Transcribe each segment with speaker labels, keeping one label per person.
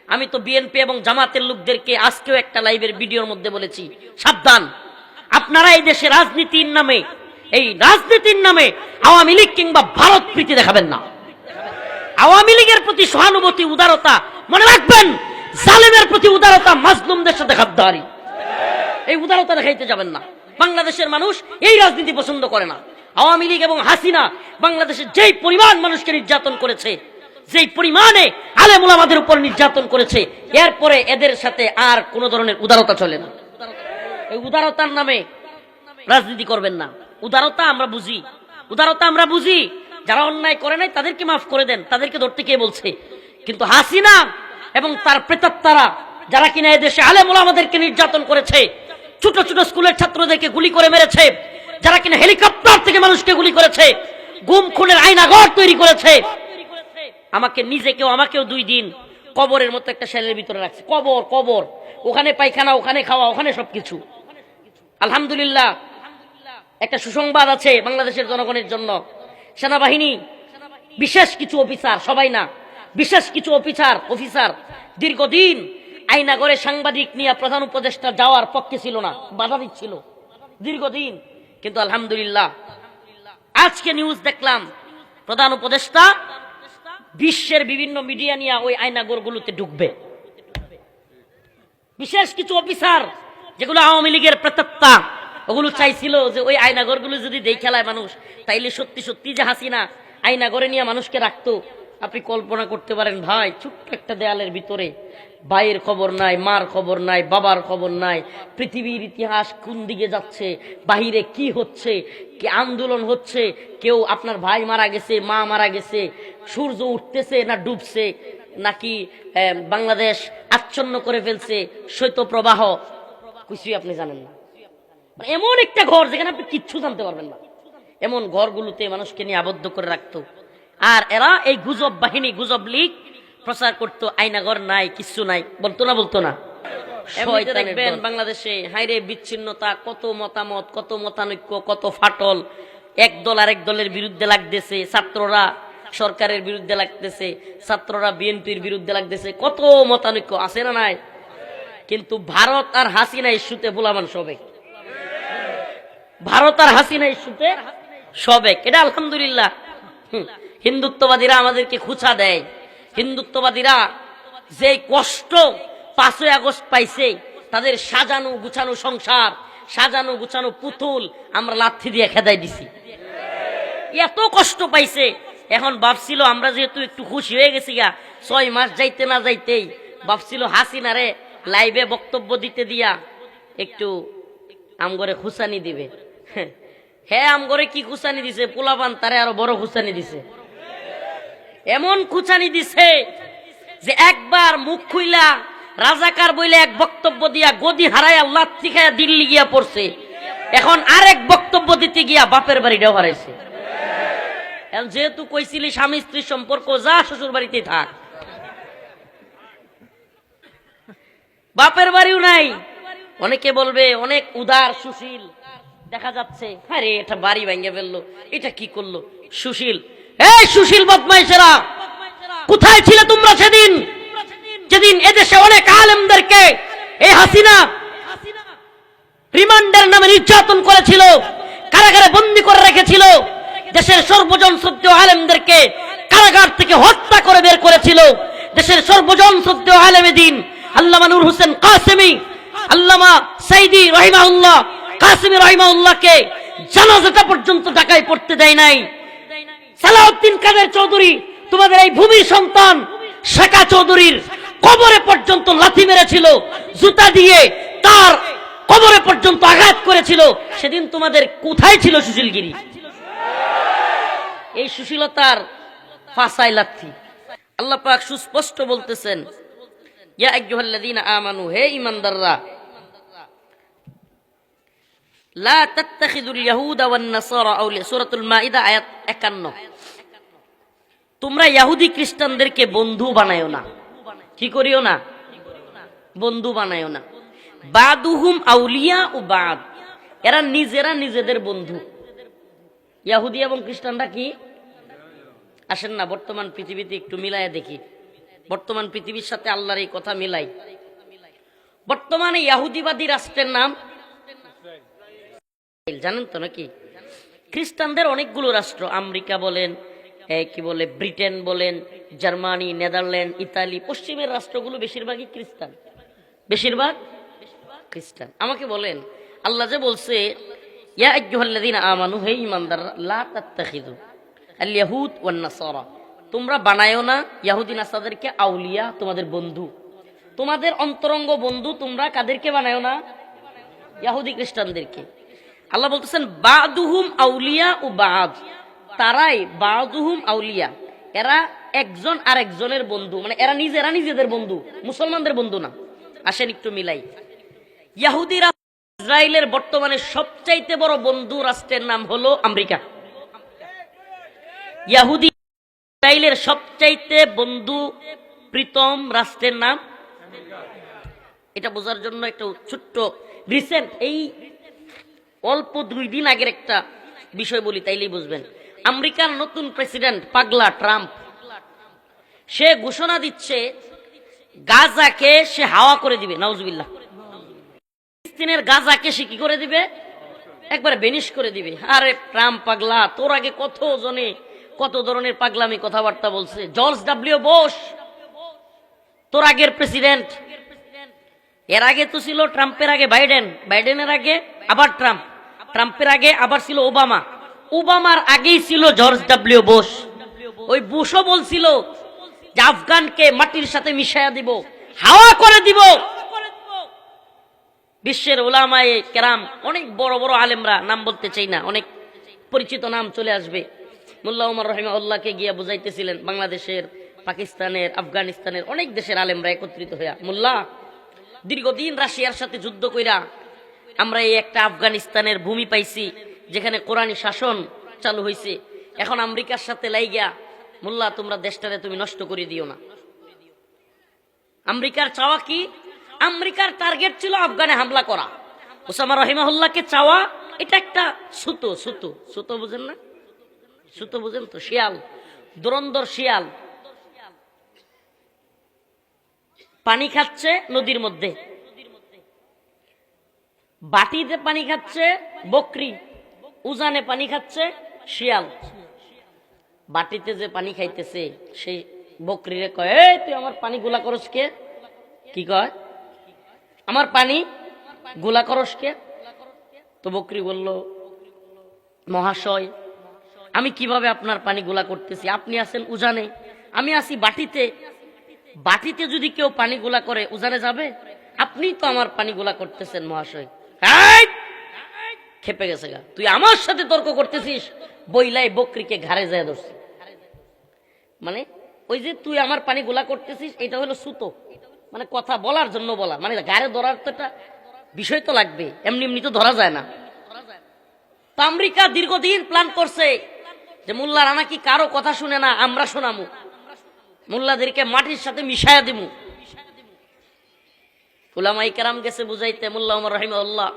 Speaker 1: আমি তো বিএনপি এবং জামাতের লোকদেরকে আজকেও একটা লাইভের ভিডিওর মধ্যে বলেছি, সাবধান, আপনারা এই দেশে রাজনীতির নামে আওয়ামী লীগ কিংবা ভারত প্রীতি দেখাবেন না। আওয়ামী লীগের প্রতি সহানুভূতি, উদারতা, মনে রাখবেন জালেমের প্রতি উদারতা মাজলুমদের সাথে গাদ্দারি, এই উদারতা দেখাইতে যাবেন না। বাংলাদেশের মানুষ এই রাজনীতি পছন্দ করে না। আওয়ামী লীগ এবং হাসিনা বাংলাদেশের যেই পরিমাণ মানুষকে নির্যাতন করেছে, যেই পরিমাণে আলেম ওলামাদের উপর নির্যাতন করেছে, এরপরে এদের সাথে আর কোন ধরনের উদারতা চলে না। এই উদারতার নামে রাজনীতি করবেন না। উদারতা আমরা বুঝি, যারা অন্যায় করে নাই তাদেরকে মাফ করে দেন, তাদেরকে ধরতে কে বলছে? কিন্তু হাসিনা এবং তার প্রেতাত্মারা যারা কিনা এদেশে আলেম ওলামাদেরকে নির্যাতন করেছে, ছোট ছোট স্কুলের ছাত্রদেরকে গুলি করে মেরেছে, যারা কিনা হেলিকপ্টার থেকে মানুষকে গুলি করেছে, গুম খুনের আয়নাঘর তৈরি করেছে, আমাকেও 2 দিন কবরের মতো একটা সেলের ভিতরে রাখছে। কবর, ওখানে পায়খানা, ওখানে খাওয়া, ওখানে সবকিছু। আলহামদুলিল্লাহ, একটা সুসংবাদ আছে বাংলাদেশের জনগণের জন্য। সেনাবাহিনী বিশেষ কিছু অফিসার, সবাই না, বিশেষ কিছু অফিসার দীর্ঘদিন আয়নাগরে সাংবাদিক নিয়ে প্রধান উপদেষ্টা যাওয়ার পক্ষে ছিল না, বাধা দিচ্ছিল দীর্ঘদিন। কিন্তু আলহামদুলিল্লাহ আজকে নিউজ দেখলাম প্রধান উপদেষ্টা বিশ্বের বিভিন্ন মিডিয়া নিয়ে ওই আয়নাগরগুলোতে ঢুকবে। বিশেষ কিছু অফিসার যেগুলো আওয়ামী লীগের প্রেতাত্মা, ওগুলো চাইছিল যে ওই আয়নাগরগুলো যদি দেখালায় মানুষ, তাইলে সত্যি সত্যি যে হাসিনা আয়নাগরে নিয়ে মানুষকে রাখতো। আপনি কল্পনা করতে পারেন ভাই, ছোট্ট একটা দেয়ালের ভিতরে ভাইয়ের খবর নাই, মার খবর নাই, বাবার খবর নাই, পৃথিবীর ইতিহাস কোন দিকে যাচ্ছে, বাহিরে কি হচ্ছে, কি আন্দোলন হচ্ছে, কেউ আপনার ভাই মারা গেছে, মা মারা গেছে, সূর্য উঠতেছে না ডুবছে, নাকি বাংলাদেশ আচ্ছন্ন করে ফেলছে শৈত্যপ্রবাহ, কিছুই আপনি জানেন না। এমন একটা ঘর যেখানে আপনি কিচ্ছু জানতে পারবেন না, এমন ঘরগুলোতে মানুষকে নিয়ে আবদ্ধ করে রাখতো। আর এরা এই গুজব বাহিনী, গুজব লীগ প্রচার করতো আয়নাঘর নাই, কিচ্ছু নাই, বলতো না। দেখবেন বাংলাদেশে হাইরে বিচ্ছিন্নতা, কত মতামত, কত মতানৈক্য, কত ফাটল, এক দল আরেক দলের বিরুদ্ধে লাগতেছে, ছাত্ররা সরকারের বিরুদ্ধে লাগতেছে, ছাত্ররা বিএনপির বিরুদ্ধে লাগতেছে, কত মতানৈক্য আছে না নাই? কিন্তু ভারত আর হাসিনা ইস্যুতে ভোলামান সবেক, এটা আলহামদুলিল্লাহ। হিন্দুত্ববাদীরা আমাদেরকে খুঁচা দেয়, হিন্দুত্ববাদীরা যে কষ্ট 5ই আগস্ট পাইছে, তাদের সাজানো গুছানো সংসার, সাজানো গুছানো পুতুল আমরা লাথি দিয়ে খেদাই দিছি। এত কষ্ট পাইছে, এখন ভাবছিল আমরা যেহেতু একটু খুশি হয়ে গেছি গা, 6 মাস যাইতে না যাইতেই ভাবছিল হাসিনারে লাইভে বক্তব্য দিতে দিয়া একটু আমগরে খুসানি দিবে। হ্যাঁ, আমগরে কি খুসানি দিছে, পোলাপান তারে আরো বড় খুসানি দিছে। এমন খুসানি দিছে যে একবার মুখ খুইলা রাজাকার বইলে এক বক্তব্য দিয়া গদি হারায় আল্লাহ শিখায় দিল্লি গিয়া পড়ছে, এখন আরেক বক্তব্য দিতে গিয়া বাপের বাড়িটাও হারাইছে। যেহেতু কইছিলি স্বামী স্ত্রীর সম্পর্ক, যা শ্বশুর বাড়িতেই থাক, বাপের বাড়িও নাই। অনেকে বলবে অনেক উদার সুশীল দেখা যাচ্ছে, আরে এটা বাড়ি ভেঙে ফেললো, এটা কি করলো সুশীল। এই সুশীল বদমাইশেরা, কোথায় ছিলে তোমরা সেদিন, যেদিন এদেশে অনেক আলেমদেরকে এই হাসিনা রিমান্ডের নামে নির্যাতন করেছিল, কারাগারে বন্দী করে রেখেছিল, দেশের সর্বজন শ্রদ্ধেয় আলেমদেরকে কারাগার থেকে হত্যা করে বের করেছিল, দেশের সর্বজন শ্রদ্ধেয় আলেমে দ্বীন আল্লামা নূর হোসেন কাসেমী, আল্লামা সাইদি রহিমাহুল্লাহ, কাসেমী রহিমাহুল্লাহকে জানাজাটা পর্যন্ত ঢাকায় পড়তে দেয় নাই। সালাউদ্দিন কাদের চৌধুরী, তোমাদের এই ভূমির সন্তান শেখা চৌধুরীর কবরে পর্যন্ত লাথি মেরেছিল, জুতা দিয়ে তার কবরে পর্যন্ত আঘাত করেছিল। সেদিন তোমাদের কোথায় ছিল সুশীলগিরি? এই সুশীলতার ফাঁসায় লাথি। আল্লাহ পাক সুস্পষ্ট বলতেছেন, ইয়া আইয়ুহাল্লাযীনা আমানু, হে ঈমানদাররা, লা তাত্তাখিযুল ইয়াহুদা ওয়ান নাসারা আউলিয়া, সূরাতুল মাইদা আয়াত 51। তোমরা ইহুদি খ্রিস্টানদেরকে বন্ধু বানায়ো না। কি করিও না? বন্ধু বানায়ো না। বাদুহুম আউলিয়া ও বাদ, এরা নিজেরা নিজেদের বন্ধু। ইহুদি এবং খ্রিস্টানরা কি? আসেন না বর্তমান পৃথিবীতে একটু মিলায়া দেখি, বর্তমান পৃথিবীর সাথে আল্লাহর এই কথা মিলাই। বর্তমানে ইহুদিবাদী রাষ্ট্রের নাম জানেন তো নাকি? খ্রিস্টানদের অনেকগুলো রাষ্ট্র, আমেরিকা বলেন, কি বলে ব্রিটেন বলেন, জার্মানি, নেদারল্যান্ড, ইতালি, পশ্চিমের রাষ্ট্রগুলো বেশিরভাগই খ্রিস্টান, বেশিরভাগ খ্রিস্টান। আমাকে বলেন, আল্লাহ যে বলছে ইয়া আইয়ুহাল্লাযীনা আমানু, হে ঈমানদাররা, লা তাত্তাখিযু আল ইয়াহুদ ওয়ান নাসারা, তোমরা বানায়ো না ইহুদি নাসারাদেরকে আউলিয়া, তোমাদের বন্ধু, তোমাদের অন্তরঙ্গ বন্ধু। তোমরা কাদেরকে বানায়ো না? ইহুদি খ্রিস্টানদেরকে। আল্লাহ বলতেছেন বাদুহুম আউলিয়া ও বাদ, তারাই বাদুহুম আউলিয়া, এরা একজন আরেকজনের বন্ধু, মানে এরা নিজেরা নিজেদের বন্ধু, মুসলমানদের বন্ধু না। আসেন একটু মিলাই। ইহুদিরা ইসরায়েলের বর্তমানে সবচাইতে বড় বন্ধু রাষ্ট্রের নাম হলো আমেরিকা। ইহুদি ইসরায়েলের সবচাইতে বন্ধু প্রীতম রাষ্ট্রের নাম, এটা বোঝার জন্য একটা ছোট্ট রিসেন্ট, এই অল্প 2 দিন আগের একটা বিষয় বলি, তাইলেই বুঝবেন। আমেরিকার নতুন প্রেসিডেন্ট পাগলা ট্রাম্প, সে ঘোষণা দিচ্ছে গাজাকে সে হাওয়া করে দিবে, নাউজুবিল্লাহ। ফিলিস্তিনের গাজাকে সে কি করে দিবে? একবারে বেনিশ করে দিবে। আরে ট্রাম্প পাগলা, তোর আগে কত জনে কত ধরনের পাগলামি কথাবার্তা বলছে। জর্জ ডব্লিউ বুশ তোর আগের প্রেসিডেন্ট, এর আগে তো ছিল ট্রাম্পের আগে বাইডেন, বাইডেনের আগে আবার ট্রাম্প, ট্রাম্পের আগে আবার ছিল ওবামা, ওবামার আগেই ছিল জর্জ ডব্লিউ বুশ। ওই বুশও বলছিল যে আফগানকে মাটির সাথে মিশাইয়া দিব, হাওয়া করে দিব। বিশ্বের উলামায়ে কেরাম, অনেক বড় বড় আলেমরা, নাম বলতে চাই না, অনেক পরিচিত নাম চলে আসবে, মোল্লা ওমর রাহিমাহুল্লাহকে গিয়া বুঝাইতেছিলেন বাংলাদেশের, পাকিস্তানের, আফগানিস্তানের অনেক দেশের আলেমরা একত্রিত হইয়া, মোল্লা দীর্ঘদিন রাশিয়ার সাথে যুদ্ধ কইরা আমরা এই একটা আফগানিস্তানের ভূমি পাইছি যেখানে কোরআনী শাসন চালু হয়েছে। এখন আমেরিকার সাথে লাইগা মোল্লা তোমরা দেশটারে তুমি নষ্ট করে দিও না। আমেরিকার চাওয়া কি? আমেরিকার টার্গেট ছিল আফগানে হামলা করা। ওসামা রাহিমাহুল্লাহকে চাওয়া, এটা একটা সুতো, সুতো, সুতো বুঝেন না? সুতো বুঝেন তো? শিয়াল, দুরন্দর শিয়াল পানি খাচ্ছে নদীর মধ্যে, বাটিতে পানি খাচ্ছে বকরি, উজানে পানি খাচ্ছে শিয়াল। বাটিতে যে পানি খাইতেছে সেই বকরিরে কয়, এই তুই আমার পানি গুলা করস কে? কি কয়? আমার পানি গুলা করস কে? তো বকরি বলল, মহাশয় আমি কিভাবে আপনার পানি গুলা করতেছি? আপনি আছেন উজানে, আমি আছি বাটিতে, বাটিতে যদি কেউ পানি গুলা করে উজানে যাবে? আপনি তো আমার পানি গুলা করতেছেন মহাশয়। খেপে গেছে গা, তুই আমার সাথে তর্ক করতেছিস? বইলাই বকরিকে ঘাড়ে যায় ধরছে। মানে ওই যে তুই আমার পানি গুলা করতেছিস, এটা হলো সুতো, মানে কথা বলার জন্য বলা, মানে ঘাড়ে ধরার তো একটা বিষয় তো লাগবে, এমনি এমনি তো ধরা যায় না। তো আমেরিকা দীর্ঘদিন প্ল্যান করছে যে মোল্লারা নাকি কারো কথা শুনে না, আমরা শোনামু, মোল্লাদেরকে মাটির সাথে মিশায়া দিমু। উলামায়ে কেরাম গেছে বুঝাইতে, মোল্লা ওমর রাহিমাহুল্লাহ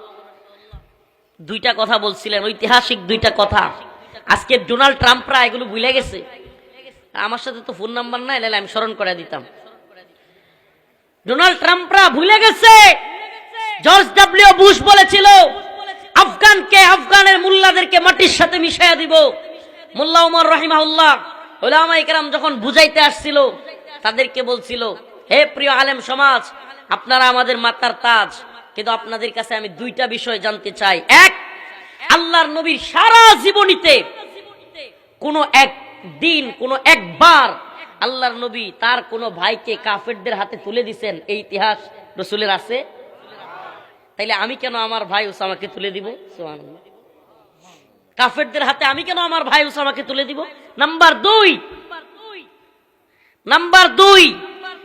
Speaker 1: 2টা কথা বলছিলেন, ঐতিহাসিক 2টা কথা। আজকে ডোনাল্ড ট্রাম্পরা এগুলো ভুলে গেছে। আমার সাথে তো ফোন নাম্বার নাই, নাহলে আমি স্মরণ করে দিতাম। ডোনাল্ড ট্রাম্পরা ভুলে গেছে জর্জ ডব্লিউ বুশ বলেছিল আফগানকে, আফগানের মুল্লাদেরকে মাটির সাথে মিশাইয়া দিব। মোল্লা ওমর রাহিমাহুল্লাহ উলামায়ে কেরাম যখন বুঝাইতে আসছিল, তাদেরকে বলছিল, হে প্রিয় আলেম সমাজ, আপনারা আমাদের মাথার তাজ, কিন্তু আপনাদের কাছে আমি 2টা বিষয় জানতে চাই। এক, আল্লাহর নবীর সারা জীবনীতে কোনো একদিন, কোনো একবার আল্লাহর নবী তার কোনো ভাইকে কাফেরদের হাতে তুলে দিছেন, এই ইতিহাস রাসূলের আছে? তাইলে আমি কেন আমার ভাই উসামাকে তুলে দিব? সুবহানাল্লাহ। কাফেরদের হাতে আমি কেন আমার ভাই উসামাকে তুলে দিব? নাম্বার 2,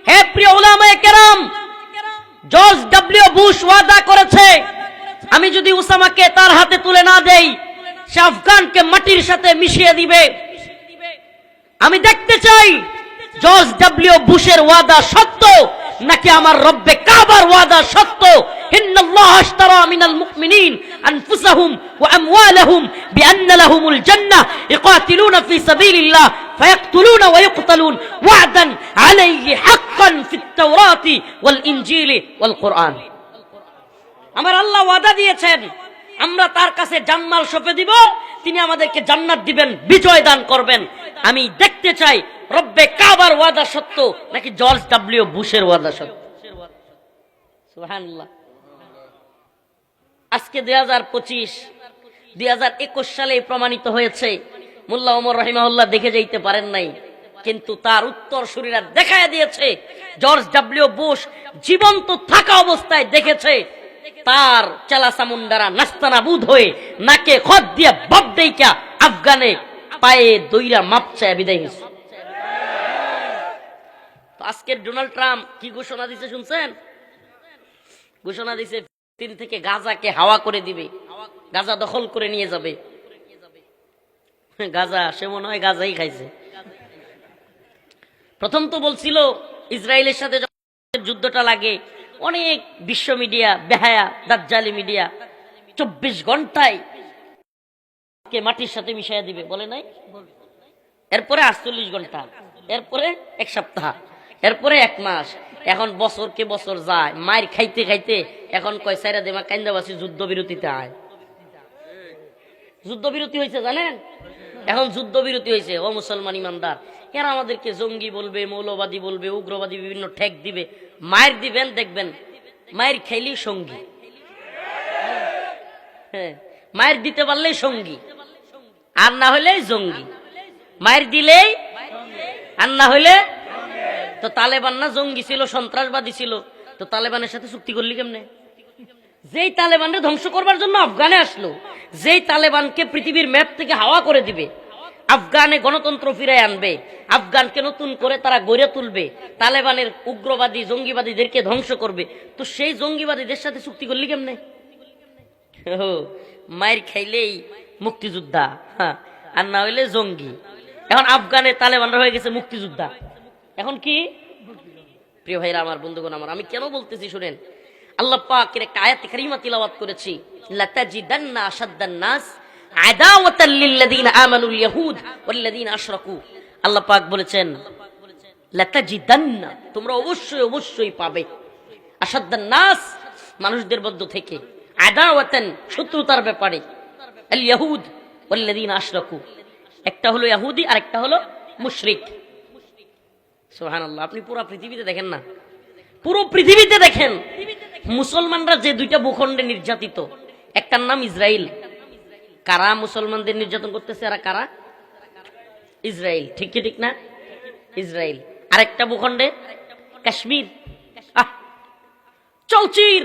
Speaker 1: হে প্রিয় উলামায়ে কেরাম, জর্জ ডব্লিউ বুশ ওয়াদা করেছে আমি যদি উসামাকে তার হাতে তুলে না দেই, সে আফগানকে মাটির সাথে মিশিয়ে দিবে। আমি দেখতে চাই জর্জ ডব্লিউ বুশের ওয়াদা সত্য নাকি আমার রব্বে কাবার ওয়াদা সত্য। ইন্নাল্লাহ আশতারা মিনাল মুমিনিন আনফুসাহুম ওয়া আমওয়ালাহুম বিআন্না লাহুমুল জান্নাহ ইকাতিলুনা ফি সাবিলিল্লাহ ফায়াকতুলুনা ওয়া ইউকতালুন ওয়া'দান আলাইহি হাক্কান ফিত তাওরাতি ওয়াল ইনজিলি ওয়াল কুরআন। আমার আল্লাহ ওয়াদা দিয়েছেন, আমরা তার কাছে জানমাল সঁপে দিব, তিনি আমাদেরকে জান্নাত দিবেন, বিজয় দান করবেন। আমি দেখতে চাই রব্বে কাবার ওয়াদা সত্য নাকি জর্জ ডব্লিউ বুশের ওয়াদা সত্য। সুবহানাল্লাহ। আজকে 2025 2021 সালে প্রমাণিত হয়েছে। মোল্লা ওমর রাহিমাহুল্লাহ দেখে যাইতে পারেন নাই, কিন্তু তার উত্তরসূরিরা দেখায় দিয়েছে। জর্জ ডব্লিউ বুশ জীবন্ত থাকা অবস্থায় দেখেছে তার চালাসামুন্ডারা নাস্তানাবুদ হয়ে নাকে খত দিয়ে বাপ দেইকা আফগানে পায়ে দইরা মাপ চায় বিদায় হয়েছে। তো আজকের ডোনাল্ড ট্রাম্প কি ঘোষণা দিছে শুনছেন? ঘোষণা দিছে চীন থেকে গাজাকে হাওয়া করে দিবে, গাজা দখল করে নিয়ে যাবে। গাজা, সে মনে হয় গাজাই খাইছে। প্রথম তো বলছিল ইসরায়েলের সাথে যুদ্ধটা লাগে, অনেক বিশ্ব মিডিয়া, বেহায়া দাজ্জালি মিডিয়া 24 ঘন্টায় মাটির সাথে মিশাইয়া দিবে, বলে নাই? এরপরে 48 ঘন্টা, এরপরে 1 সপ্তাহ, এরপরে 1 মাস। এখন বছরকে বছর যায়, মায়ের খাইতে খাইতে এখন কয় সাইরা দেমা কান্দাবাসী যুদ্ধবিরতিতে আয়। যুদ্ধবিরতি হয়েছে জানেন? এখন যুদ্ধবিরতি হয়েছে। ও মুসলমান ইমানদার, এরা আমাদেরকে জঙ্গি বলবে, মৌলবাদী বলবে, উগ্রবাদী বিভিন্ন ঠেক দিবে, মায়ের দিবেন, দেখবেন মায়ের খাইলেই সঙ্গী। হ্যাঁ, মায়ের দিতে পারলেই সঙ্গী, আর না হলে জঙ্গি। মায়ের দিলেই, আর না হইলে তো তালেবান না জঙ্গি ছিল, সন্ত্রাসবাদী ছিল, তো তালেবানের সাথে চুক্তি করলি কেমনে? যেই তালেবানকে ধ্বংস করবার জন্য আফগানে আসলো, যেই তালেবানকে পৃথিবীর ম্যাপ থেকে হাওয়া করে দিবে, আফগানে গণতন্ত্র ফিরায় আনবে, আফগানকে নতুন করে তারা গড়ে তুলবে, তালেবানের উগ্রবাদী জঙ্গিবাদীদেরকে ধ্বংস করবে, তো সেই জঙ্গিবাদীদের সাথে চুক্তি করলি কেমনে? মায়ের খাইলেই মুক্তিযোদ্ধা, হ্যাঁ, আর না হইলে জঙ্গি। এখন আফগানে তালেবানরা হয়ে গেছে মুক্তিযোদ্ধা। এখন কি প্রিয় ভাইরা আমার, বন্ধুগণ আমার, আমি কেন বলতেছি শুনেন। আল্লাহ পাকের একটা আয়াত কারিমা তিলাওয়াত করেছি, লাতাজিদান্না আশাদ্দান নাস আদাওয়াতাল লিল্লাযিনা আমানুল ইয়াহুদ ওয়াল্লাযিনা আশরাকু। আল্লাহ পাক বলেছেন লাতাজিদান্না, তোমরা অবশ্যই অবশ্যই পাবে, আশাদ্দান নাস, মানুষদের মধ্য থেকে, আদাওয়াতান, শত্রুতার ব্যাপারে, আল ইয়াহুদ ওয়াল্লাযিনা আশরাকু, একটা হলো ইহুদি আর একটা হলো মুশরিক। সুবহানাল্লাহ। আপনি পুরো পৃথিবীতে দেখেন না, পুরো পৃথিবীতে দেখেন মুসলমানরা যে 2টা ভূখণ্ডে নির্যাতিত, একটার নাম ইসরায়েল। কারা মুসলমানদের নির্যাতন করতেছে? এরা কারা? ইসরায়েল। ঠিক কি ঠিক না? ইসরায়েল। আরেকটা ভূখণ্ডে কাশ্মীর। চৌচির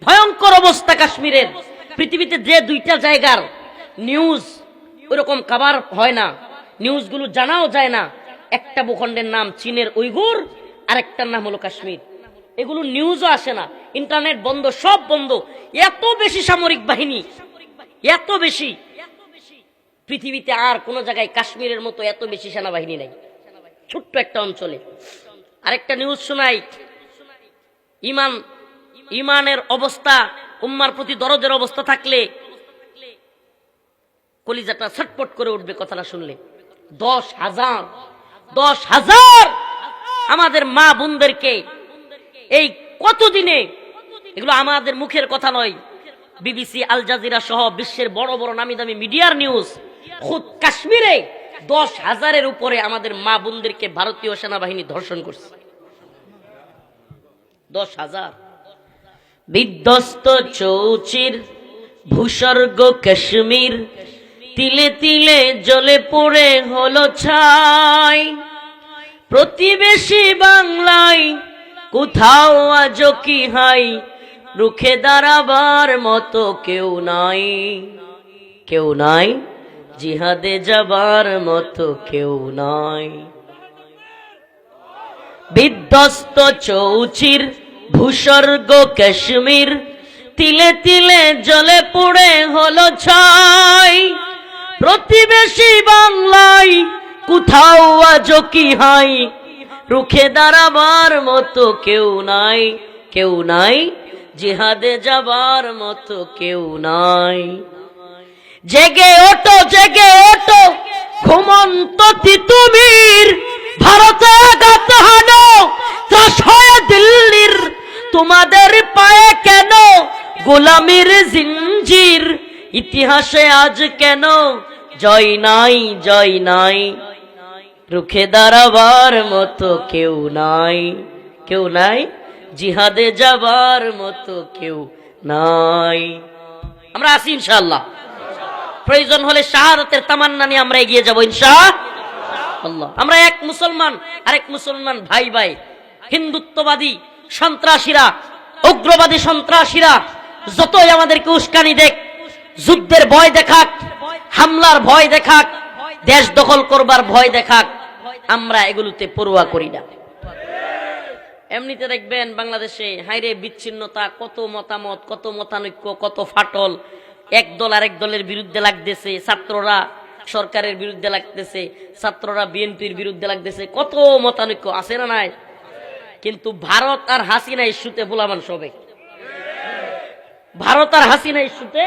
Speaker 1: ভয়ঙ্কর অবস্থা কাশ্মীরের। পৃথিবীতে যে 2টা জায়গার নিউজ ওইরকম কভার হয় না, নিউজগুলো জানাও যায় না, একটা ভূখণ্ডের নাম চীনের উইগুর, আরেকটার নাম হলো কাশ্মীর। এগুলো নিউজও আসে না, ইন্টারনেট বন্ধ, সব বন্ধ। এত বেশি সামরিক বাহিনী, এত বেশি, পৃথিবীতে আর কোন জায়গায় কাশ্মীরের মতো এত বেশি সেনাবাহিনী নাই, ছোট্ট একটা অঞ্চলে। আরেকটা নিউজ শোনাই, ইমানের অবস্থা, উম্মার প্রতি দরদের অবস্থা থাকলে কলিজাটা ছটপট করে উঠবে কথাটা শুনলে। 10,000 আমাদের মা বোনদেরকে এই কতদিনে, এগুলো আমাদের মুখের কথা নয়, বিবিসি, আল জাজিরা সহ বিশ্বের বড় বড় নামি দামি মিডিয়ার নিউজ, খুদ কাশ্মীরে 10,000-এর উপরে আমাদের মা বোনদেরকে ভারতীয় সেনাবাহিনী ধর্ষণ করছে। 10,000। বিধ্বস্ত চৌচির, ভূস্বর্গ কাশ্মীর, তিলে তিলে জ্বলে পড়ে হলো ছাই। প্রতিবেশী বাংলায় কোথাও আজ কি হাই, রুখে দাঁড়াবার মতো কেউ নাই, কেউ নাই, জিহাদে যাবার মতো কেউ নাই। বিধ্বস্ত চৌচির, ভূস্বর্গ কাশ্মীর, তিলে তিলে জ্বলে পড়ে হলো ছাই। প্রতিবেশী বাংলায় কোথাও আজ কি হাই, রুখে দাঁড়াবার মতো কেউ নাই, কেউ নাই, জিহাদে যাবার মতো কেউ নাই। জেগে ওঠো, জেগে ওঠো, ঘুমন্ত তিতুমির ভারতে আঘাত হানো, ত্রাস হয় দিল্লির তোমাদের পায়ে কেন, গোলামির জিঞ্জির ইতিহাসে আজ কেন জয় নাই, জয় নাই, রুখে দাঁড়াবার মতো কেউ নাই, কেউ নাই, জিহাদে যাবার মতো কেউ নাই। আমরা আছি ইনশাআল্লাহ, প্রয়োজন হলে শাহাদাতের তামান্না নিয়ে আমরা এগিয়ে যাব ইনশাআল্লাহ। আমরা এক মুসলমান, আরেক মুসলমান ভাই ভাই। হিন্দুত্ববাদী সন্ত্রাসীরা, উগ্রবাদী সন্ত্রাসীরা যতই আমাদেরকে উস্কানি দেখ, যুদ্ধের ভয় দেখাক, হামলার ভয় দেখাক, দেশ দখল করবার ভয় দেখাক, আমরা এগুলোতে পরোয়া করি না। এমনিতে দেখবেন বাংলাদেশে হাইরে বিচ্ছিন্নতা, কত মতামত, কত মতানৈক্য, কত ফাটল, এক দল আরেক দলের বিরুদ্ধে লাগতেছে, ছাত্ররা সরকারের বিরুদ্ধে লাগতেছে, ছাত্ররা বিএনপির বিরুদ্ধে লাগতেছে, কত মতানৈক্য আছে না নাই? কিন্তু ভারত আর হাসিনা ইস্যুতে ভোলামান সবেক, ভারত আর হাসিনা ইস্যুতে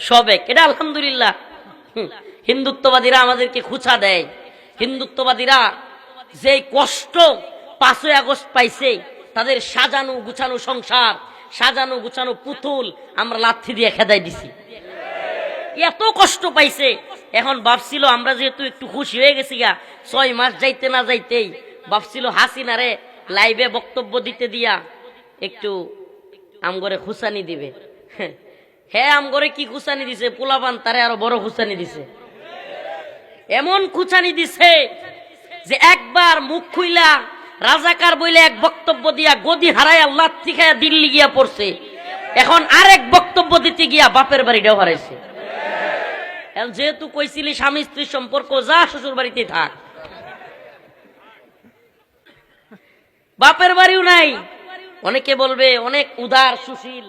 Speaker 1: সবেক, এটা আলহামদুলিল্লাহ। হিন্দুত্ববাদীরা আমাদেরকে খুঁচা দেয়, হিন্দুত্ববাদীরা যে কষ্ট 5ই আগস্ট পাইছে, তাদের সাজানো গুছানো সংসার, সাজানো গুছানো পুতুল আমরা লাথি দিয়ে খেদাই দিছি। এত কষ্ট পাইছে, এখন ভাবছিল আমরা যেহেতু একটু খুশি হয়ে গেছি গা, 6 মাস যাইতে না যাইতেই ভাবছিল হাসিনারে লাইভে বক্তব্য দিতে দিয়া একটু আমগরে খুসানি দিবে। হ্যাঁ, আমগরে কি খুসানি দিছে, পোলাপান তারে আরো বড় খুসানি দিছে। এমন খুসানি দিছে যে একবার মুখ খুইলা রাজাকার বইলে এক বক্তব্য দিয়া গদি হারায় লাথি খায়া দিল্লি গিয়া পড়ছে, এখন আরেক বক্তব্য দিতে গিয়া বাপের বাড়িটাও হারাইছে। যেহেতু কইছিলি স্বামী স্ত্রীর সম্পর্ক, যা শ্বশুর বাড়িতে থাক, বাপের বাড়িও নাই। অনেকে বলবে অনেক উদার সুশীল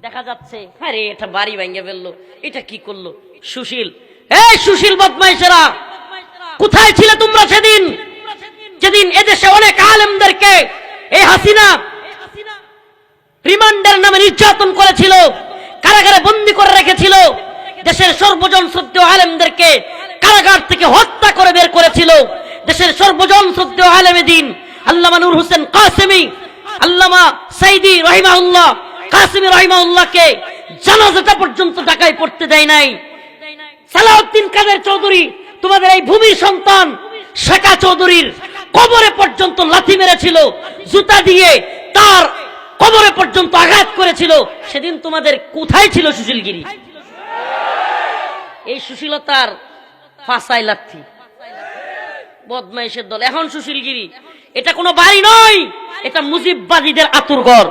Speaker 1: দেখা যাচ্ছে, আরে এটা বাড়ি ভেঙে ফেললো, এটা কি করলো সুশীল। এই সুশীল বদমাইশেরা, কোথায় ছিলে তোমরা সেদিন, যেদিন এদেশে অনেক আলেমদেরকে এই হাসিনা রিমান্ডের নামে নির্যাতন করেছিল, কারাগারে বন্দী করে রেখেছিল, দেশের সর্বজন শ্রদ্ধেয় আলেমদেরকে কারাগার থেকে হত্যা করে বের করেছিল, দেশের সর্বজন শ্রদ্ধেয় আলেমে দ্বীন আল্লামা নূর হোসেন কাসেমী, আল্লামা সাইদি রাহিমাহুল্লাহ, কাসেমী রাহিমাহুল্লাহকে জানাজাটা পর্যন্ত ঢাকায় পড়তে দেয় নাই। সালাউদ্দিন কাদের চৌধুরী, তোমাদের এই ভূমির সন্তান শেখা চৌধুরীর কবরে পর্যন্ত লাথি মেরেছিল, জুতা দিয়ে তার কবরে পর্যন্ত আঘাত করেছিল। সেদিন তোমাদের কোথায় ছিল সুশীলগিরি? এই সুশীলতার ফাঁসাই লাথি, বদমাইশের দল। এখন সুশীলগিরি এটা কোনো বাড়ি নয়, এটা মুজিববাদীদের আতুরঘর।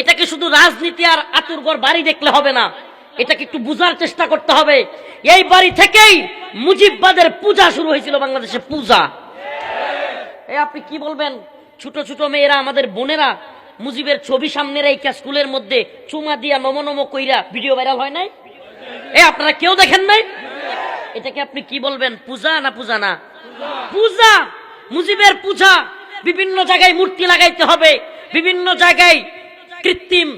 Speaker 1: এটাকে শুধু রাজনীতি আর আতুরঘর বাড়ি দেখলে হবে না, এটাকে একটু বুঝার চেষ্টা করতে হবে। এই বাড়ি থেকেই মুজিববাদের পূজা শুরু হয়েছিল বাংলাদেশে, পূজা। এই আপনি কি বলবেন, ছোট ছোট মেয়েরা, আমাদের বোনেরা মুজিবের ছবি সামনে রেখে স্কুলের মধ্যে চুমা দিয়া নমো নমো কইরা ভিডিও ভাইরাল হয় নাই? এই আপনারা কেউ দেখেন নাই? এটাকে আপনি কি বলবেন, পূজা না পূজা না? পূজা, মুজিবের পূজা। বিভিন্ন জায়গায় মূর্তি লাগাইতে হবে, বিভিন্ন জায়গায় কৃত্রিম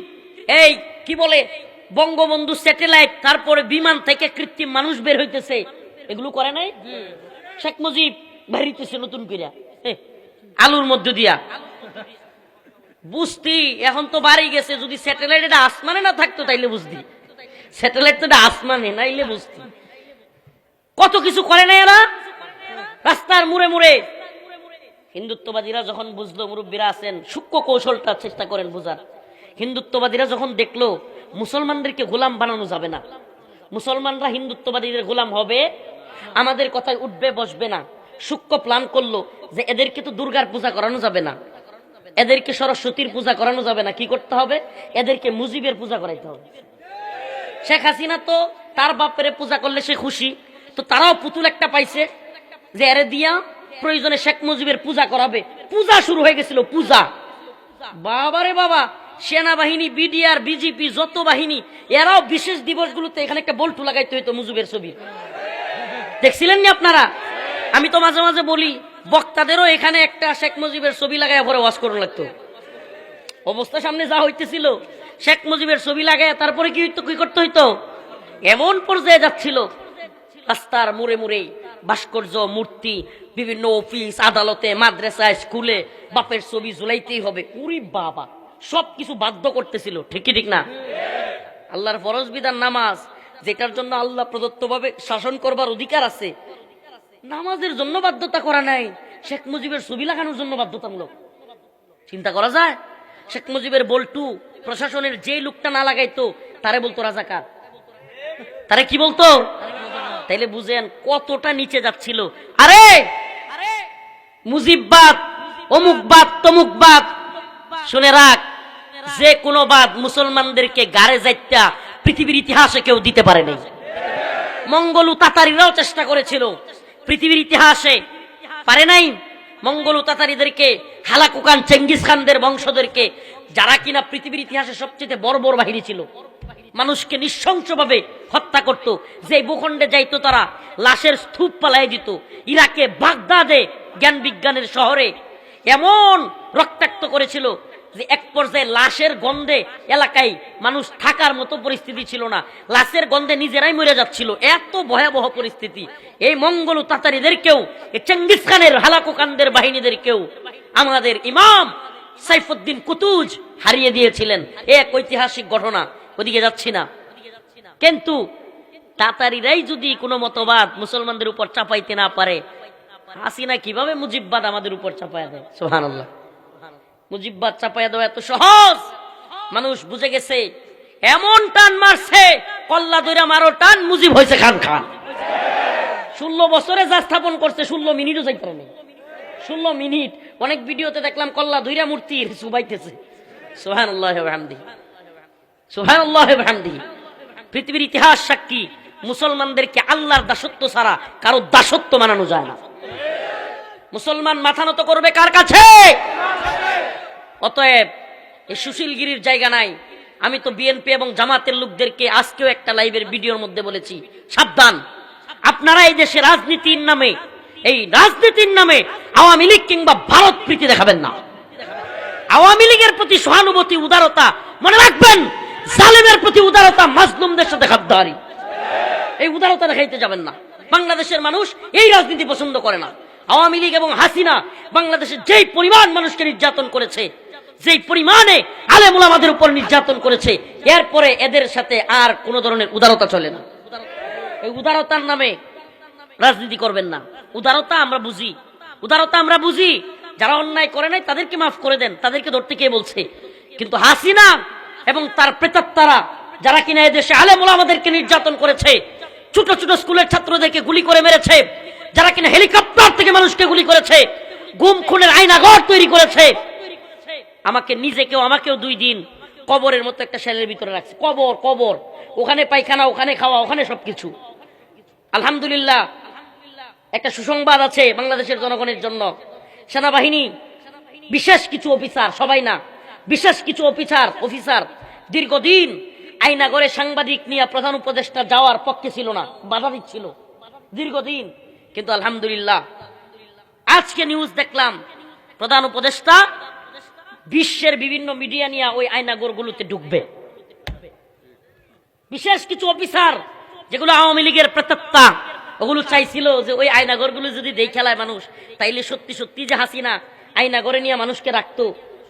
Speaker 1: এই কি বলে বঙ্গবন্ধু স্যাটেলাইট, তারপরে বিমান থেকে কৃত্রিম মানুষ বের হইতেছে, এগুলো করে নাই? শেখ মুজিব বেরিতেছে নতুন কইরা আলুর মধ্য দিয়া, বুঝতি। এখন তো বাড়ি গেছে, যদি স্যাটেলাইট এটা আসমানে না থাকতো তাইলে বুঝতি, স্যাটেলাইট তো এটা আসমানে নাইলে বুঝতি। কত কিছু করে না এরা রাস্তার মুড়ে মুড়ে। হিন্দুত্ববাদীরা যখন বুঝলো, মুরব্বীরা আছেন, সূক্ষ্ম কৌশলটা চেষ্টা করেন বোঝার। হিন্দুত্ববাদীরা যখন দেখলো মুসলমানদেরকে গোলাম বানানো যাবে না, মুসলমানরা হিন্দুত্ববাদীদের গোলাম হবে, আমাদের কথায় উঠবে বসবে না, সূক্ষ্ম প্ল্যান করলো যে এদেরকে তো দুর্গার পূজা করানো যাবে না, এদেরকে সরস্বতীর পূজা করানো যাবে না, কি করতে হবে, এদেরকে মুজিবের পূজা করাইতে হবে। শেখ হাসিনা তো তার বাপের পূজা করলে সে খুশি, তো তারাও পুতুল একটা পাইছে যে এরে দিয়া প্রয়োজনে শেখ মুজিবের পূজা করাবে। পূজা শুরু হয়ে গেছিল, পূজা। বাবারে বাবা, সেনাবাহিনী, বিডিআর, বিজেপি, যত বাহিনী, এরাও বিশেষ দিবসগুলোতে এখানে একটা বল্টু লাগাইতে হইতো মুজিবের ছবি। দেখছিলেন না আপনারা? আমি তো মাঝে মাঝে বলি, বক্তাদেরও এখানে একটা শেখ মুজিবের ছবি লাগাই পরে ওয়াজ করতে লাগতো। অবস্থা সামনে যা হইতেছিল, শেখ মুজিবের ছবি লাগায় তারপরে কি হইতো, কি করতে হইতো, এমন পর্যায়ে যাচ্ছিল। রাস্তার মোড়ে মোড়ে ভাস্কর্য, মূর্তি, বিভিন্ন অফিস আদালতে, মাদ্রাসায়, স্কুলে বাপের ছবি ঝুলাইতেই হবে। উরি বাবা, সবকিছু বাধ্য করতেছিল, ঠিক ঠিক না? আল্লাহর ফরজ বিধান নামাজ, যেটার জন্য আল্লাহ প্রদত্তভাবে শাসন করবার অধিকার আছে, নামাজের জন্য বাধ্যতা করা নাই, শেখ মুজিবের ছবি লাগানোর জন্য বাধ্যতামূলক। চিন্তা করা যায়? শেখ মুজিবের বল্টু প্রশাসনের যে লোকটা না লাগাইতো তারে বলতো রাজাকার, তারে কি বলতো? তাইলে বুঝেন কতটা নিচে যাচ্ছিল। আরে মুজিববাদ, অমুকবাদ, তমুকবাদ, শুনে রাখ, যে কোনো বাদ মুসলমানদেরকে গাড়ে যাইতা পৃথিবীর ইতিহাসে কেউ দিতে পারে নাই। মঙ্গলু তাতারিরাও চেষ্টা করেছিল, পৃথিবীর ইতিহাসে পারে নাই। মঙ্গলু তাতারিদেরকে, হালাকুকান চেঙ্গিস খানদের বংশদেরকে, যারা কিনা পৃথিবীর ইতিহাসে সবচেয়ে বর্বর বাহিনী ছিল, মানুষকে নৃশংসভাবে হত্যা করত, যে ভূখণ্ডে যাইতো তারা লাশের স্তূপ পালাই দিত। ইরাকে বাগদাদে জ্ঞান বিজ্ঞানের শহরে এমন রক্তাক্ত করেছিল যে এক পর্যায়ে লাশের গন্ধে এলাকায় মানুষ থাকার মতো পরিস্থিতি ছিল না, লাশের গন্ধে নিজেরাই মরে যাচ্ছিল, এত ভয়াবহ পরিস্থিতি। এই মঙ্গলু তাতারিদেরকেও, এই চেঙ্গিস খানের হালাকুকানদের বাহিনীদেরকেও আমাদের ইমাম সাইফুদ্দিন কুতুজ হারিয়ে দিয়েছিলেন। এক ঐতিহাসিক ঘটনা, ওদিকে যাচ্ছি না। কিন্তু তাতারিরাই যদি কোনো মতবাদ মুসলমানদের উপর চাপাইতে না পারে, হাসিনা কিভাবে মুজিববাদ আমাদের উপর চাপায়া দেয়? সুবহানাল্লাহ। মুজিববাদ চাপায়া দেওয়া এত সহজ, মানুষ বুঝে গেছে। এমন টান মারছে, কল্লা দইরা মারো টান, মুজিব হয়েছে খান খান। 16 বছরে যা স্থাপন করছে 16 মিনিটও যাইতে পারে নাই। 16 মিনিট। অনেক ভিডিওতে দেখলাম কল্লা দইরা মূর্তি সুবাইতেছে। সুবহানাল্লাহ ওয়া বিহামদিহি, সুবহানাল্লাহ ওয়া বিহামদিহি। পৃথিবীর ইতিহাস সাক্ষী, মুসলমানদেরকে আল্লাহর দাসত্ব ছাড়া কারো দাসত্ব মানানো যায় না। মুসলমান মাথা নত করবে কার কাছে? অতএব এই সুশীলগিরির জায়গা নাই। আমি তো বিএনপি এবং জামাতের লোকদেরকে আজকেও একটা লাইভের ভিডিওর মধ্যে বলেছি, সাবধান, আপনারা এই দেশে রাজনীতির নামে, এই রাজনীতির নামে আওয়ামী লীগ কিংবা ভারত প্রীতি দেখাবেন না। আওয়ামী লীগের প্রতি সহানুভূতি, উদারতা, মনে রাখবেন, জালেমের প্রতি উদারতা মাজলুমদের সাথে গাদ্দারি, এই উদারতা দেখাইতে যাবেন না। বাংলাদেশের মানুষ এই রাজনীতি পছন্দ করে না। আওয়ামী লীগ এবং হাসিনা বাংলাদেশে যেই পরিমাণ মানুষকে নির্যাতন করেছে, যেই পরিমাণে আলেম ওলামাদের উপর নির্যাতন করেছে, এরপরে এদের সাথে আর কোন ধরনের উদারতা চলে না। এই উদারতার নামে রাজনীতি করবেন না। উদারতা আমরা বুঝি, উদারতা আমরা বুঝি, যারা অন্যায় করে নাই তাদেরকে মাফ করে দেন, তাদেরকে ধরতে কে বলছে? কিন্তু হাসিনা এবং তার প্রেতাত্মারা, যারা কিনা এদেশে আলেম ওলামাদেরকে নির্যাতন করেছে, ছোট ছোট স্কুলের ছাত্রদেরকে গুলি করে মেরেছে, যারা কিনা হেলিকপ্টার থেকে মানুষকে গুলি করেছে, গুম খুনের আয়নাঘর তৈরি করেছে, আমাকে নিজেকেও আমাকেও 2 দিন কবরের মতো একটা সেলের ভিতরে রাখছে। কবর, কবর, ওখানে পায়খানা, ওখানে খাওয়া, ওখানে সবকিছু। আলহামদুলিল্লাহ, একটা সুসংবাদ আছে বাংলাদেশের জনগণের জন্য। সেনাবাহিনী বিশেষ কিছু অফিসার, সবাই না, বিশেষ কিছু অফিসার দীর্ঘদিন আয়নাগরে সাংবাদিক নিয়ে প্রধান উপদেষ্টা যাওয়ার পক্ষে ছিল না, বাধা দিচ্ছিল দীর্ঘদিন। কিন্তু আলহামদুলিল্লাহ আজকে নিউজ দেখলাম, প্রধান উপদেষ্টা বিশ্বের বিভিন্ন মিডিয়া নিয়ে ওই আয়নাগরগুলোতে ঢুকবে। বিশেষ কিছু অফিসার, যেগুলো আওয়ামী লীগের প্রেতাত্মা, ওগুলো চাইছিল যে ওই আয়নাগরগুলো যদি দেখালায় মানুষ, তাইলে সত্যি সত্যি যে হাসিনা আয়নাগরে নিয়ে মানুষকে রাখতো।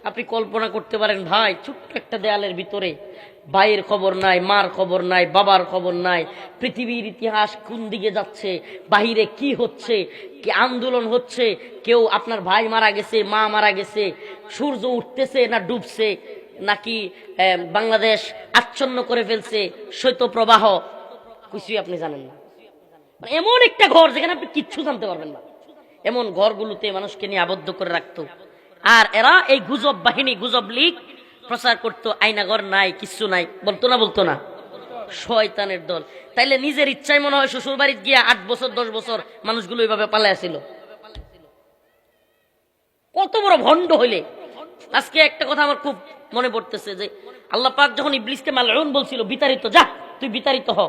Speaker 1: আপনি কল্পনা করতে পারেন ভাই, ছোট্ট একটা দেয়ালের ভিতরে ভাইয়ের খবর নাই, মার খবর নাই, বাবার খবর নাই, পৃথিবীর ইতিহাস কোন দিকে যাচ্ছে, বাহিরে কি হচ্ছে, কি আন্দোলন হচ্ছে, কেউ আপনার ভাই মারা গেছে, মা মারা গেছে, সূর্য উঠতেছে না ডুবছে, নাকি বাংলাদেশ আচ্ছন্ন করে ফেলছে শৈত্যপ্রবাহ, কিছুই আপনি জানেন না। এমন একটা ঘর যেখানে আপনি কিচ্ছু জানতে পারবেন না, এমন ঘরগুলোতে মানুষকে নিয়ে আবদ্ধ করে রাখতো। আর এরা এই গুজব বাহিনী, গুজব লীগ প্রচার করতো, আয়নাঘর নাই, কিচ্ছু নাই, বলতো না? শয়তানের দল। তাইলে নিজের ইচ্ছায় মনে হয় শ্বশুর বাড়িতে গিয়া 8 বছর 10 বছর মানুষগুলো এইভাবে পালায় ছিল। কত বড় ভণ্ড হইলে। আজকে একটা কথা আমার খুব মনে পড়তেছে যে আল্লাহ পাক যখন ইবলিসকে মালউন বলছিল, বিতাড়িত, যা তুই বিতাড়িত হ,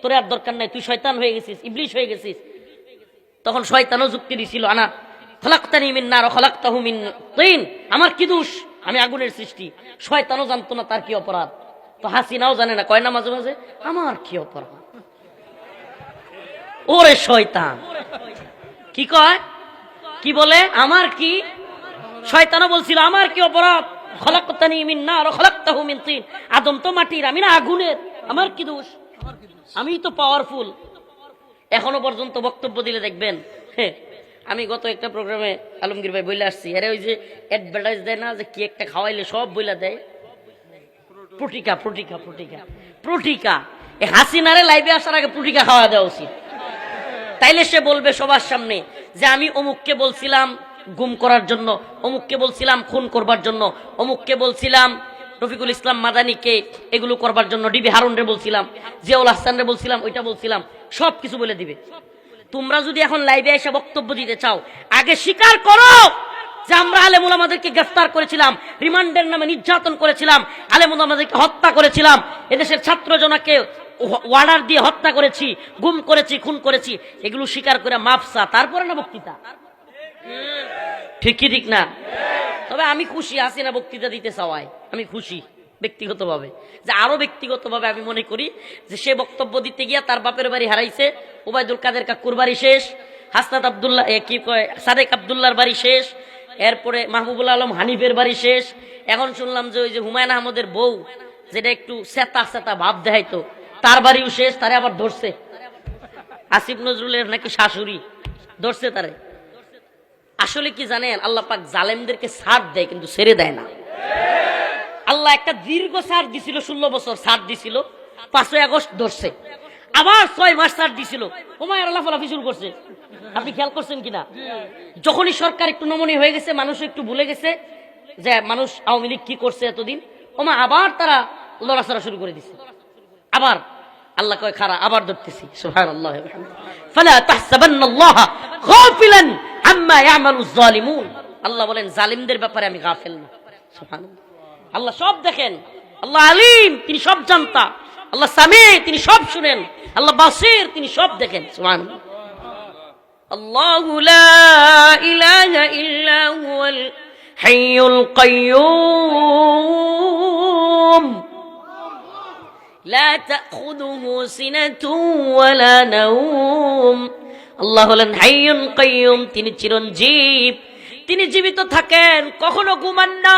Speaker 1: তোর আর দরকার নাই, তুই শয়তান হয়ে গেছিস, ইবলিস হয়ে গেছিস, তখন শয়তানও যুক্তি দিছিল, আনা খলাকতানি মিন নার ওয়া খলাকতাহু মিন তিন, আমার কি দোষ, আমি আগুনের সৃষ্টি। শয়তানও জানতো না তার কি অপরাধ, তো হাসিনাও জানে না, কয় না মাঝে মাঝে আমার কি অপরাধ। ওরে শয়তান, কি কয়, কি বলে, আমার কি, শয়তানও বলছিল আমার কি অপরাধ, খলাকতানি মিন নার ওয়া খলাকতাহু মিন তিন, আদম তো মাটির, আমি না আগুনের, আমার কি দোষ, আমি তো পাওয়ারফুল। এখনো পর্যন্ত বক্তব্য দিলে দেখবেন, আমি গত একটা প্রোগ্রামে আলমগীর ভাই বলে আসছি, আরে ওই যে অ্যাডভার্টাইজ দেয় না যে কি একটা খাওয়াইলে সব বইলা দেয়, প্রটিকা প্রটিকা প্রটিকা প্রটিকা, এই হাসিনারে লাইভে আসার আগে প্রটিকা খাওয়া দেওয়া উচিত। তাইলে সে বলবে সবার সামনে যে আমি অমুককে বলছিলাম গুম করার জন্য, অমুককে বলছিলাম খুন করবার জন্য, অমুককে বলছিলাম রফিকুল ইসলাম মাদানিকে এগুলো করবার জন্য, ডিবি হারুনরে বলছিলাম, জিয়াউল হাসানরে বলছিলাম, ওইটা বলছিলাম, সব কিছু বলে দিবে। তোমরা যদি এখন লাইভে এসে বক্তব্য দিতে চাও, আগে স্বীকার করো যে আমরা আলেম ওলামাদেরকে গ্রেফতার করেছিলাম, রিমান্ডের নামে নির্যাতন করেছিলাম, আলেম ওলামাদেরকে হত্যা করেছিলাম, এদেশের ছাত্র জনকে ওয়ার্ডার দিয়ে হত্যা করেছি, গুম করেছি, খুন করেছি, এগুলো স্বীকার করে মাপসা, তারপরে না বক্তৃতা, ঠিক কি ঠিক না? তবে আমি খুশি হাসিনা বক্তৃতা দিতে চাওয়ায়, আমি খুশি ব্যক্তিগতভাবে, যে আরো ব্যক্তিগতভাবে আমি মনে করি যে সে বক্তব্য দিতে গিয়া তার বাপের বাড়ি হারাইছে, ওবায়দুল কাদের কাকুর বাড়ি শেষ, হাসনাত আব্দুল্লাহ কি কয় সাদেক আব্দুল্লাহর বাড়ি শেষ, এরপরে মাহবুবুল আলম হানিফের বাড়ি শেষ, এখন শুনলাম যে ওই যে হুমায়ুন আহমদের বউ যেটা একটু সেতা সেতা ভাব দেখাইতো, তার বাড়িও শেষ, তারে আবার ধরছে, আসিফ নজরুলের নাকি শাশুড়ি ধরছে তারে। আসলে কি জানেন, আল্লাহ পাক জালেমদেরকে ছাড় দেয় কিন্তু ছেড়ে দেয় না। আল্লাহ একটা দীর্ঘ ছাড় দিছিল, 16 বছর ছাড় দিছিল, 5ই আগস্ট ধরছে, আবার 6 মাস ছাড় দিছিল, ওমায় আল্লাহ লাফালাফি শুরু করছে। আপনি খেয়াল করছেন কিনা? যখনই সরকার একটু নমনীয় হয়ে গেছে, মানুষ একটু ভুলে গেছে যে মানুষ আওয়ামী লীগ কি করছে এতদিন, ওমা আবার তারা লড়াচড়া শুরু করে দিছে, আবার আল্লাহ কয় খারা আবার ধরতেছি। সুবহানাল্লাহ, ফালা তাহসাবান্নাল্লাহা গাফিলান আম্মা ইয়ামালুজ জালিমুন, আল্লাহ বলেন জালিমদের ব্যাপারে আমি গাফিল না। সুবহানাল্লাহ, আল্লাহ সব দেখেন, আল্লাহ আলিম, তিনি সব জানতা, আল্লাহ সামি, তিনি সব শুনেন, আল্লাহ বাসির, তিনি সব দেখেন। সুবহানাল্লাহ, আল্লাহু লা ইলাহা ইল্লা হুয়াল হাইয়ুল কাইয়্যুম লা তাখুযুহু সিনাতুন ওয়ালা নাওম, আল্লাহ হলেন হাইয়ুল কাইয়্যুম, তিনি চিরঞ্জীব, তিনি জীবিত থাকেন, কখনো ঘুমান না,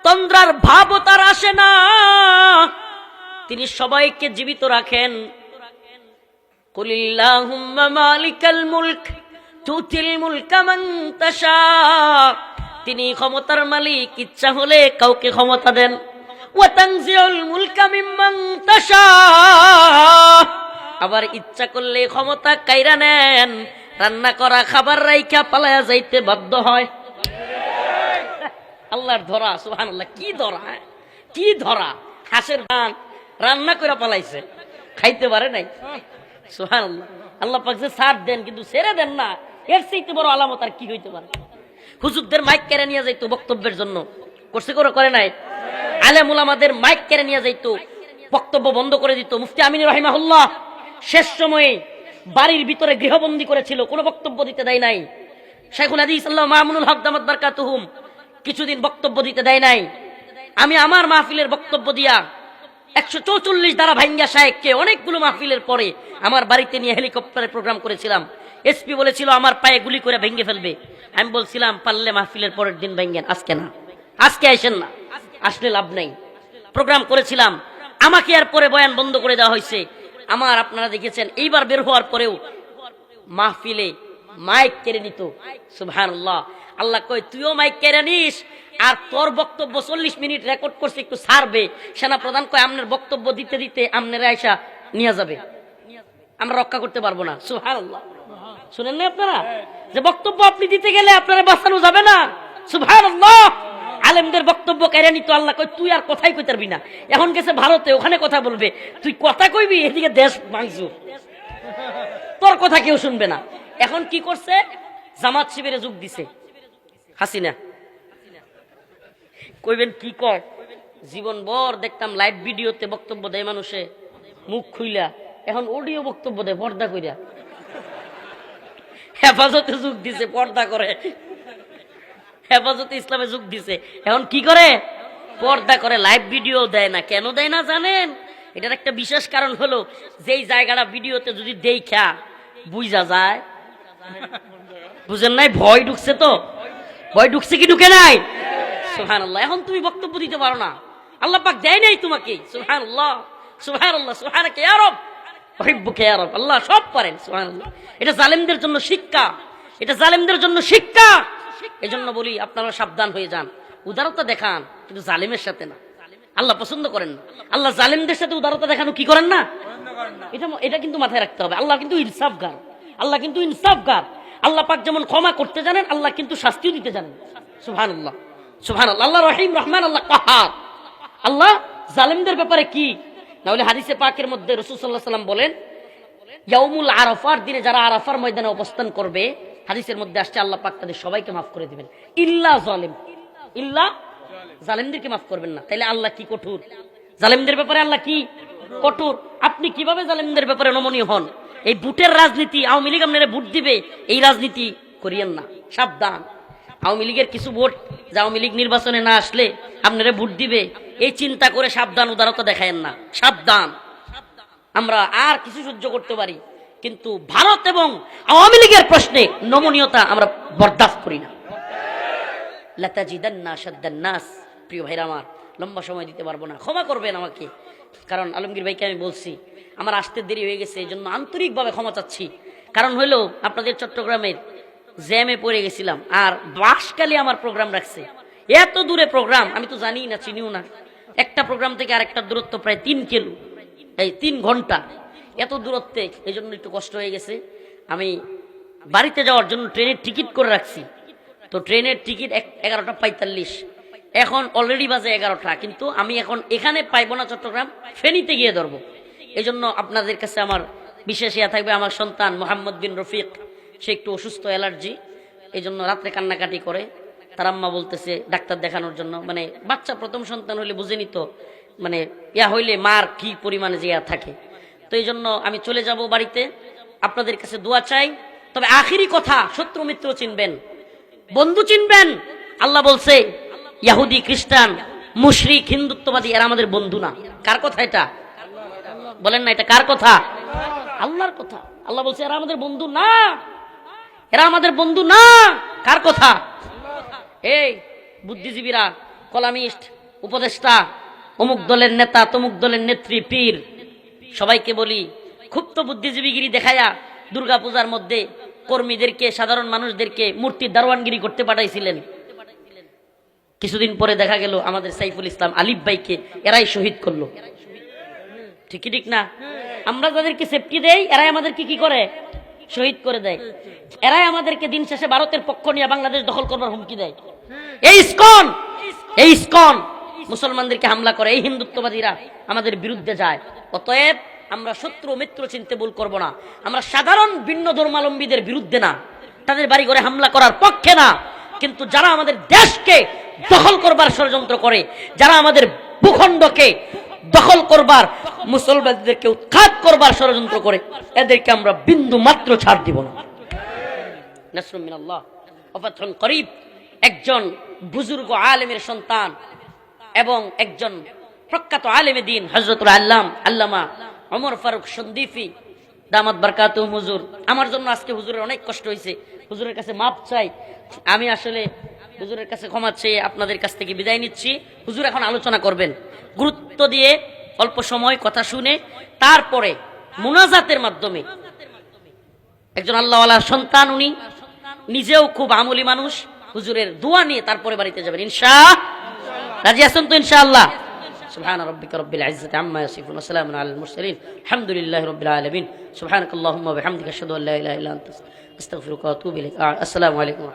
Speaker 1: তন্দ্রার ভাবও তার আসে না, তিনি সবাইকে জীবিত রাখেন। কুলিল্লাহুম্মা মালিকাল মুলক তুতিল মুলকা মান তাশা, তিনি ক্ষমতার মালিক, ইচ্ছা হলে কাউকে ক্ষমতা দেন, ওয়া তানজিউল মুলকা মিম্মান তাশা, আবার ইচ্ছা করলে ক্ষমতা কাইরা নেন, রান্না করা খাবার রাইখা পালায়া যাইতে বাধ্য হয়। আল্লাহর ধরা, সুবহানাল্লাহ, কি ধরা, কি ধরা, হাঁসের গান রান্না করে পালাইছে, খাইতে পারে নাই। সুবহানাল্লাহ, আল্লাহ পাক যে ছাড় দেন কিন্তু ছেড়ে দেন না, এর চাইতে বড় আলামত আর কি হইতে পারে? হুজুরদের মাইক কেড়ে নিয়ে যাইতো বক্তব্যের জন্য, করছে করে নাই? আলেম উলামাদের মাইক কেড়ে নিয়ে যাইতো, বক্তব্য বন্ধ করে দিত। মুফতি আমিন রাহিমাহুল্লাহ শেষ সময়ে বাড়ির ভিতরে গৃহবন্দী করেছিল, কোনো বক্তব্য দিতে দেয় নাই। শাইখুল হাদিস আল্লাহ মামুনুল হক দামাত বারকাতুহুম কিছুদিন বক্তব্য দিতে দেয় নাই। আমি আমার মাহফিলের বক্তব্য দিয়া 144 দ্বারা ভাঙ্গা শায়েখকে অনেকগুলো মাহফিলের পরে আমার বাড়িতে নিয়ে হেলিকপ্টারে প্রোগ্রাম করেছিলাম। এসপি বলেছিল আমার পায়ে গুলি করে ভেঙে ফেলবে, আমি বলছিলাম পারলে মাহফিলের পরের দিন ভাঙ্গেন, আজকে না, আজকে আসেন না, আসলে লাভ নাই। প্রোগ্রাম করেছিলাম, আমাকে আর পরে বয়ান বন্ধ করে দেওয়া হয়েছে। আমার আপনারা দেখেছেন এইবার বের হওয়ার পরেও মাহফিলে মাইক কেড়ে নিত। সুবহানাল্লাহ, আল্লাহ কয় তুইও মাইক কেড়ে নিস, আর তোর বক্তব্য 40 মিনিট রেকর্ড করছে, একটু ছাড়বে। সেনা প্রধান কয় আপনার বক্তব্য দিতে দিতে আপনারা আয়সা নিয়ে যাবে, আমরা রক্ষা করতে পারবো না। সুবহানাল্লাহ, শুনেন না আপনারা যে বক্তব্য আপনি দিতে গেলে আপনারা বাঁচানো যাবে না। সুবহানাল্লাহ, আলেমদের বক্তব্য কেড়ে নিত। আল্লাহ কয় তুই আর কথাই কইতে পারবি না, এখন গেছে ভারতে, ওখানে কথা বলবে, তুই কথা কইবি, এদিকে দেশ ভাঙচুর, তোর কথা কেউ শুনবে না। এখন কি করছে, জামাত শিবিরে যোগ দিছে হাসিনা। কইবেন কি কয়, জীবন ভর দেখতাম লাইভ ভিডিওতে বক্তব্য দেয় মানুষে মুখ খুইলা, এখন অডিও বক্তব্য দেয় পর্দা কইরা। হেফাজতে যোগ দিছে, পর্দা করে, হেফাজতে ইসলামে যোগ দিছে, এখন কি করে, পর্দা করে, লাইভ ভিডিও দেয় না। কেন দেয় না জানেন? এটার একটা বিশেষ কারণ হলো, যেই জায়গাটা ভিডিওতে যদি দেখা বুঝা যায়, বুঝেন নাই? ভয় ঢুকছে তো, ভয় ঢুকছে কি ঢুকে নাই? সুবহানাল্লাহ। এখন তুমি বক্তব্য দিতে পারো না, আল্লাহ পাক দেয় নাই তোমাকে। সুবহানাল্লাহ, সুবহানাল্লাহ, সুবহানাকা ইয়া রব, উহিব্বুকা ইয়া রব। আল্লাহ সব পারেন। সুবহানাল্লাহ। এটা জালেমদের জন্য শিক্ষা, এটা জালেমদের জন্য শিক্ষা। এজন্য বলি আপনারা সাবধান হয়ে যান, উদারতা দেখান কিন্তু জালেমের সাথে না। আল্লাহ পছন্দ করেন না। আল্লাহ জালেমদের সাথে উদারতা দেখানো কি করেন না, এটা কিন্তু মাথায় রাখতে হবে। আল্লাহ কিন্তু ইনসাফগার, আল্লাহ কিন্তু ইনসাফগার। আল্লাহ পাক যেমন ক্ষমা করতে জানেন, আল্লাহ কিন্তু শাস্তিও দিতে জানেন। সুবহানাল্লাহ, সুবহানাল্লাহ। আল্লাহ রহিম, রহমান, আল্লাহ কাহার। আল্লাহ জালেমদের ব্যাপারে কি না হলে হাদিসে পাকের মধ্যে রাসূল সাল্লাল্লাহু আলাইহি ওয়াসাল্লাম বলেন, ইয়াউমুল আরাফার দিনে যারা আরাফার ময়দানে অবস্থান করবে, হাদিসের মধ্যে আসছে আল্লাহ পাক তাদের সবাইকে মাফ করে দিবেন, ইল্লা জালিম, ইল্লা জালেমদেরকে মাফ করবেন না। তাইলে আল্লাহ কি কঠোর, জালেমদের ব্যাপারে আল্লাহ কি কঠোর। আপনি কিভাবে জালেমদের ব্যাপারে নমনীয় হন? এই বুটের রাজনীতি, আওয়ামী লীগ আপনারা ভোট দিবে, এই রাজনীতি করিয়েন না, সাবধান। আওয়ামী লীগের কিছু ভোট যে আওয়ামী লীগ নির্বাচনে না আসলে আপনারা ভোট দিবে, এই চিন্তা করে সাবধান, উদারতা দেখায়েন না, সাবধান। আমরা আর কিছু সহ্য করতে পারি, কিন্তু ভারত এবং আওয়ামী লীগের প্রশ্নে নমনীয়তা আমরা বরদাস্ত করি না। লাতাজিদান্না আশাদ্দান নাস, প্রিয় ভাইরা আমার, লম্বা সময় দিতে পারবো না, ক্ষমা করবেন আমাকে। কারণ আলমগীর ভাইকে আমি বলছি আমার আসতে দেরি হয়ে গেছে, এই জন্য আন্তরিকভাবে ক্ষমা চাচ্ছি। কারণ হইলো আপনাদের চট্টগ্রামের জ্যামে পড়ে গেছিলাম, আর বাঁশখালী আমার প্রোগ্রাম রাখছে, এত দূরে প্রোগ্রাম, আমি তো জানি না, চিনিও না। একটা প্রোগ্রাম থেকে আরেকটা দূরত্ব প্রায় 3 কিলো, এই 3 ঘন্টা, এত দূরত্বে, এই জন্য একটু কষ্ট হয়ে গেছে। আমি বাড়িতে যাওয়ার জন্য ট্রেনের টিকিট করে রাখছি, তো ট্রেনের টিকিট 11:45, এখন অলরেডি বাজে 11টা, কিন্তু আমি এখন এখানে পাইবো না, চট্টগ্রাম ফেনীতে গিয়ে ধরবো। এই জন্য আপনাদের কাছে আমার বিশেষ ইয়া থাকবে, আমার সন্তান মোহাম্মদ বিন রফিক, সে একটু অসুস্থ, অ্যালার্জি, এই জন্য রাত্রে কান্নাকাটি করে। তার আম্মা বলতেছে ডাক্তার দেখানোর জন্য, মানে বাচ্চা প্রথম সন্তান হইলে বুঝেনি তো, মানে ইয়া হইলে মার কি পরিমাণে যে ইয়া থাকে। তো এই জন্য আমি চলে যাব বাড়িতে, আপনাদের কাছে দোয়া চাই। তবে আখিরি কথা, শত্রু মিত্র চিনবেন, বন্ধু চিনবেন। আল্লাহ বলছে ইহুদি, খ্রিস্টান, মুশরিক, হিন্দুত্ববাদী এরা আমাদের বন্ধু না। কার কথা এটা বলেন না? এটা কার কথা? আল্লাহর কথা। আল্লাহ বলছে এরা আমাদের বন্ধু না, এরা আমাদের বন্ধু না। কার কথা? এই বুদ্ধিজীবীরা, কলামিস্ট, উপদেষ্টা, অমুক দলের নেতা, তমুক দলের নেত্রী, পীর, সবাইকে বলি খুব তো বুদ্ধিজীবীগিরি দেখায়া দুর্গাপূজার মধ্যে কর্মীদেরকে, সাধারণ মানুষদেরকে মূর্তির দারোয়ানগিরি করতে পাঠাইছিলেন। কিছুদিন পরে দেখা গেল আমাদের সাইফুল ইসলাম আলিফ ভাইকে এরাই শহীদ করলো। ঠিকই ঠিক না? আমরা যাদেরকে সেফটি দেই, এরাই আমাদেরকে কি করে? শহীদ করে দেয়। এরাই আমাদেরকে দিন শেষে ভারতের পক্ষ নিয়ে বাংলাদেশ দখল করবার হুমকি দেয়। এই ইসকন মুসলমানদেরকে হামলা করে, এই হিন্দুত্ববাদীরা আমাদের বিরুদ্ধে যায়। অতএব আমরা শত্রু মিত্র চিনতে ভুল করব না। আমরা সাধারণ ভিন্ন ধর্মাবলম্বীদের বিরুদ্ধে না, তাদের বাড়ি ঘরে হামলা করার পক্ষে না, কিন্তু যারা আমাদের দেশকে দখল করবার ষড়যন্ত্র করে, যারা আমাদের ভূখণ্ডকে দখল করবার, মুসলমানদেরকে উৎখাত করবার ষড়যন্ত্র করে, এদেরকে আমরা বিন্দু মাত্র ছাড় দিব না। নাসরুম মিনাল্লাহ ওয়া ফাতহুন করিব, একজন বুজুর্গ আলেমের সন্তান এবং একজন প্রখ্যাত আলেমে দ্বীন হযরতুল আল্লামা ওমর ফারুক সন্দিফি দামাত বারকাতুহু হুজুর, আমার জন্য আজকে হুজুরের অনেক কষ্ট হয়েছে, হুজুরের কাছে মাপ চাই। আমি আসলে হুজুরের কাছে ক্ষমা চেয়ে আপনাদের কাছ থেকে বিদায় নিচ্ছি। হুজুর এখন আলোচনা করবেন, গুরুত্ব দিয়ে অল্প সময় কথা শুনে তারপরে মুনাজাতের মাধ্যমে, একজন আল্লাহওয়ালার সন্তান, উনি নিজেও খুব আমলি মানুষ, হুজুরের দোয়া নিয়ে তারপরে বাড়িতে যাবেন ইনশাআল্লাহ। রাজি আছেন তো ইনশাআল্লাহ? সুবহান রাব্বিকা রাব্বিল ইজ্জাতি আম্মা ইয়াসিফুন ওয়া সালামুন আলাল মুরসালিন আলহামদুলিল্লাহি রাব্বিল আলামিন। সুবহানাকাল্লাহুম্মা ওয়া বিহামদিকা আশহাদু আল্লা ইলাহা ইল্লা আনতা আস্তাগফিরুকা ওয়া আতুবু ইলাইক। আসসালামু আলাইকুম।